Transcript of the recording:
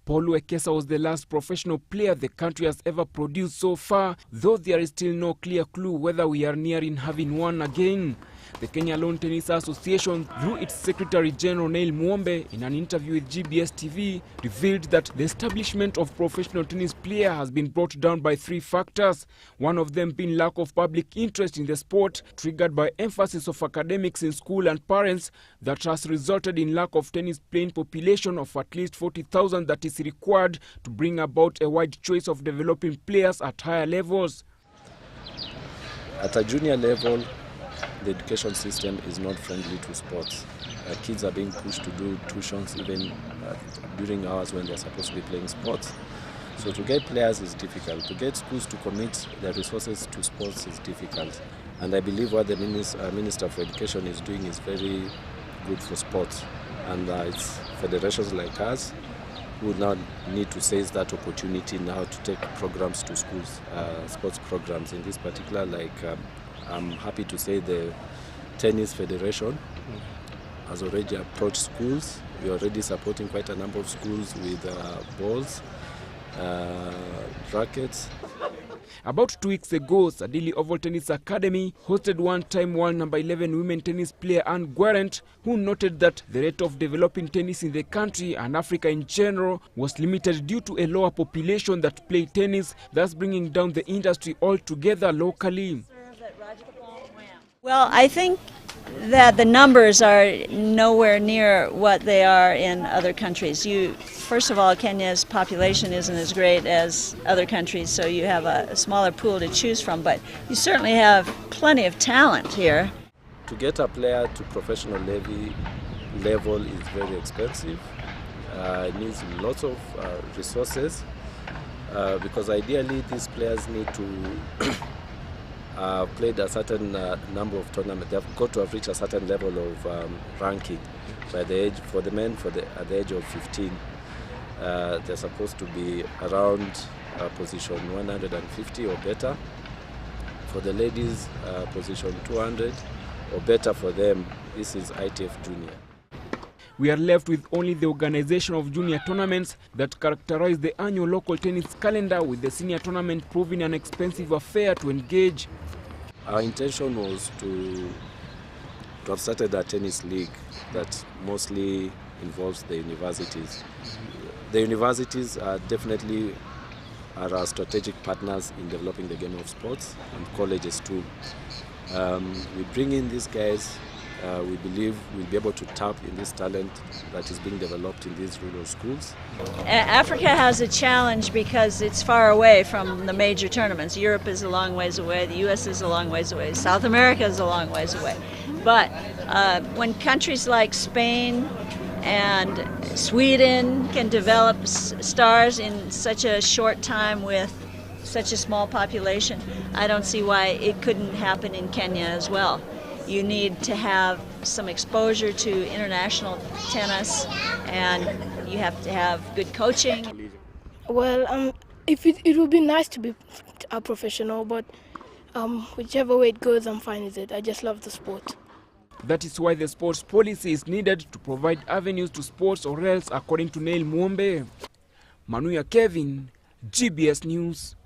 Paul Wekesa was the last professional player the country has ever produced so far, though there is still no clear clue whether we are nearing having one again. The Kenya Lawn Tennis Association, through its Secretary General Mwombe, in an interview with GBS Tv, revealed that the establishment of professional tennis player has been brought down by 3 factors, one of them being lack of public interest in the sport, triggered by emphasis of academics in school and parents, that has resulted in lack of tennis playing population of at least 40,000 that is required to bring about a wide choice of developing players at higher levels. At a junior level, the education system is not friendly to sports. Kids are being pushed to do tuitions even during hours when they're supposed to be playing sports. So to get players is difficult. To get schools to commit their resources to sports is difficult. And I believe what the Minister for Education is doing is very good for sports. And it's federations like us who now need to seize that opportunity now to take programs to schools, sports programs. In this particular, I'm happy to say the Tennis Federation has already approached schools. We are already supporting quite a number of schools with balls, rackets. About 2 weeks ago, Sadili Oval Tennis Academy hosted one-time world number 11 women tennis player Anne Guarent, who noted that the rate of developing tennis in the country and Africa in general was limited due to a lower population that play tennis, thus bringing down the industry altogether locally. Well, I think that the numbers are nowhere near what they are in other countries. First of all, Kenya's population isn't as great as other countries, so you have a smaller pool to choose from, but you certainly have plenty of talent here. To get a player to professional level is very expensive. It needs lots of resources because ideally these players need to played a certain number of tournaments. They've got to have reached a certain level of ranking by the age, for the men at the age of 15. They're supposed to be around position 150 or better. For the ladies, position 200 or better for them. This is ITF Junior. We are left with only the organization of junior tournaments that characterize the annual local tennis calendar, with the senior tournament proving an expensive affair to engage. Our intention was to have started a tennis league that mostly involves the universities. The universities are definitely our strategic partners in developing the game of sports, and colleges too. We bring in these guys. We believe we'll be able to tap in this talent that is being developed in these rural schools. Africa has a challenge because it's far away from the major tournaments. Europe is a long ways away, the US is a long ways away, South America is a long ways away. But when countries like Spain and Sweden can develop stars in such a short time with such a small population, I don't see why it couldn't happen in Kenya as well. You need to have some exposure to international tennis, and you have to have good coaching. Well, it would be nice to be a professional, but whichever way it goes, I'm fine with it. I just love the sport. That is why the sports policy is needed to provide avenues to sports, or else, according to Mwombe. Manuya Kevin, GBS News.